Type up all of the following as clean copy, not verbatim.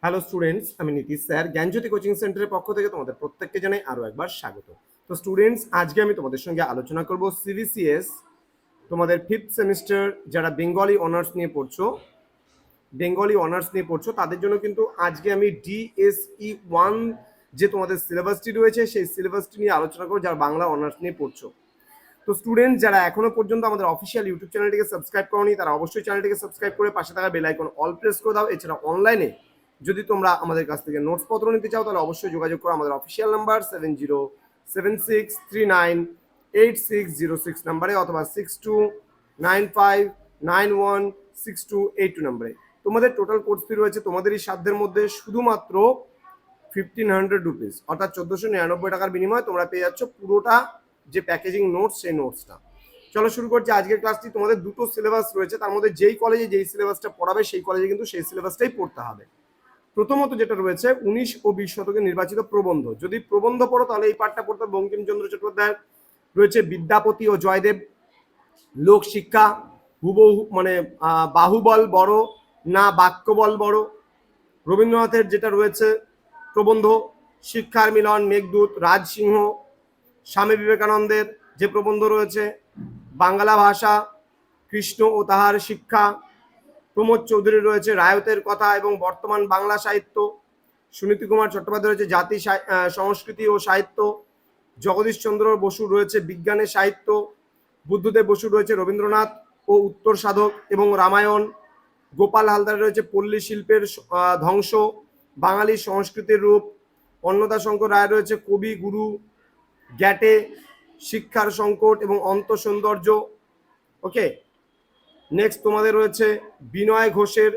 Hello students, আমি Nitish sir জ্ঞানজ্যোতি coaching সেন্টারের পক্ষ থেকে তোমাদের প্রত্যেককে জানাই আরও একবার স্বাগত। তো স্টুডেন্টস, আজকে আমি তোমাদের সঙ্গে আলোচনা করব সিবিসিএস তোমাদের ফিফথ সেমিস্টার যারা বেঙ্গলি অনার্স নিয়ে পড়ছো তাদের জন্য কিন্তু আজকে আমি ডিএসই 1 যে তোমাদের সিলেবাসটি রয়েছে সেই সিলেবাসটি নিয়ে আলোচনা করবো যারা বাংলা অনার্স নিয়ে পড়ছো। তো স্টুডেন্ট যারা এখনো পর্যন্ত আমাদের অফিসিয়াল ইউটিউব চ্যানেলটিকে সাবস্ক্রাইব করোনি তারা অবশ্যই চ্যানেলটিকে সাবস্ক্রাইব করে পাশে থাকা বেল আইকন অল প্রেস করে দাও। এছাড়া অনলাইনে যদি তোমরা আমাদের কাছ থেকে নোটস পত্র নিতে চাও তাহলে অবশ্যই যোগাযোগ করো আমাদের অফিসিয়াল নাম্বার 7076398606 নাম্বারে অথবা 6295916282 নাম্বারে। তোমাদের টোটাল কোর্স ফি রয়েছে তোমাদেরই সাধ্যের মধ্যে শুধুমাত্র 1500 রুপিস, অর্থাৎ 1499 টাকার বিনিময়ে তোমরা পেয়ে যাচ্ছ পুরোটা যে প্যাকেজিং নোটস সেই নোটসটা। চলো শুরু করছি আজকের ক্লাসটি। তোমাদের দুটো সিলেবাস রয়েছে, তার মধ্যে যেই কলেজে যেই সিলেবাসটা পড়াবে সেই কলেজে কিন্তু সেই সিলেবাসটাই পড়তে হবে। প্রথমত যেটা রয়েছে 19 ও 20 শতকে নির্বাচিত প্রবন্ধ। যদি প্রবন্ধ পড়ো তাহলে এই পাঠটা পড়তে বঙ্কিমচন্দ্র চট্টোপাধ্যায়ের রয়েছে বিদ্যাপতি ও জয়দেব, লোক শিক্ষা, হুবহু মানে বাহুবল বড় না বাক্যবল বড়। রবীন্দ্রনাথের যেটা রয়েছে প্রবন্ধ শিক্ষার মিলন, মেঘদূত, রাজসিংহ। স্বামী বিবেকানন্দের যে প্রবন্ধ রয়েছে বাংলা ভাষা, কৃষ্ণ ও তাহার শিক্ষা। প্রমোদ চৌধুরী রয়েছে রায়তের কথা এবং বর্তমান বাংলা সাহিত্য। সুনীতি কুমার চট্টোপাধ্যায় রয়েছে জাতি সংস্কৃতি ও সাহিত্য। জগদীশচন্দ্র বসু রয়েছে বিজ্ঞানের সাহিত্য। বুদ্ধদেব বসু রয়েছে রবীন্দ্রনাথ ও উত্তর সাধক এবং রামায়ণ। গোপাল হালদার রয়েছে পল্লী শিল্পের ধ্বংস, বাঙালির সংস্কৃতির রূপ। অন্নদা শঙ্কর রায় রয়েছে কবি গুরু, গ্যাটে, শিক্ষার সংকট এবং অন্তঃসৌন্দর্য। ওকে, নেক্সট তোমাদের রয়েছে বিনয় ঘোষের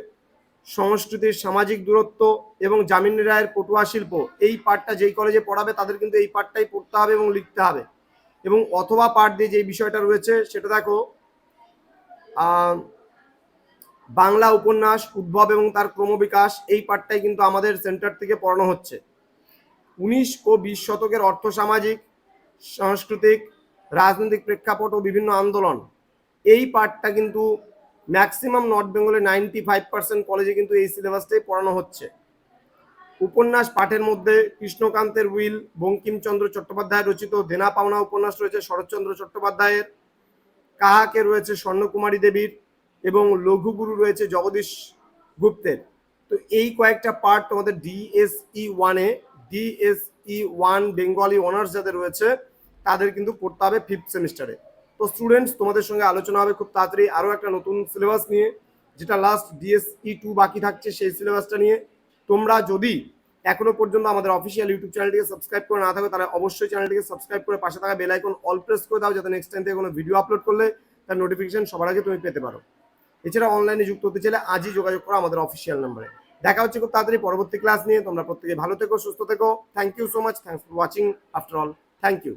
সংস্কৃতির সামাজিক দূরত্ব এবং যামিনী রায়ের পটুয়া শিল্প। এই পাঠটা যেই কলেজে পড়াবে তাদের কিন্তু এই পাঠটাই পড়তে হবে এবং লিখতে হবে। এবং অথবা পাঠ দিয়ে যে বিষয়টা রয়েছে সেটা দেখো বাংলা উপন্যাস উদ্ভব এবং তার ক্রমবিকাশ। এই পাঠটাই কিন্তু আমাদের সেন্টার থেকে পড়ানো হচ্ছে। 19 ও 20 শতকের অর্থসামাজিক, সাংস্কৃতিক, রাজনৈতিক প্রেক্ষাপট ও বিভিন্ন আন্দোলন। এই পাঠটা কিন্তু ম্যাক্সিমাম নর্থ বেঙ্গলে 95% কলেজে কিন্তু এই সিলেবাসটাই পড়ানো হচ্ছে। উপন্যাস পাঠের মধ্যে কৃষ্ণকান্তের উইল, বঙ্কিমচন্দ্র চট্টোপাধ্যায় রচিত দেনা পাওনা উপন্যাস রয়েছে শরৎচন্দ্র চট্টোপাধ্যায়ের। কাহাকে রয়েছে স্বর্ণকুমারী দেবীর এবং লঘুগুরু রয়েছে জগদীশ গুপ্তের। তো এই কয়েকটা পার্ট তোমাদের ডিএসই 1 বেঙ্গলি অনার্স যাদের রয়েছে তাদের কিন্তু পড়তে হবে ফিফথ সেমিস্টারে। তো স্টুডেন্টস, তোমাদের সঙ্গে আলোচনা হবে খুব তাড়াতাড়ি আরও একটা নতুন সিলেবাস নিয়ে, যেটা লাস্ট ডিএসই 2 বাকি থাকছে সেই সিলেবাসটা নিয়ে। তোমরা যদি এখনো পর্যন্ত আমাদের অফিসিয়াল ইউটিউব চ্যানেলটিকে সাবস্ক্রাইব করে না থাকো তাহলে অবশ্যই চ্যানেলটিকে সাবস্ক্রাইব করে পাশে থাকা বেল আইকন অল প্রেস করে দাও, যাতে নেক্সট টাইম থেকে কোনো ভিডিও আপলোড করলে তার নোটিফিকেশন সবার আগে তুমি পেতে পারো। এছাড়া অনলাইনে যুক্ত হতে চাইলে আজই যোগাযোগ করো আমাদের অফিসিয়াল নাম্বারে। দেখা হচ্ছে খুব তাড়াতাড়ি পরবর্তী ক্লাস নিয়ে। তোমরা প্রত্যেকে ভালো থেকো, সুস্থ থেকো। Thank you so much. Thanks for watching after all. Thank you.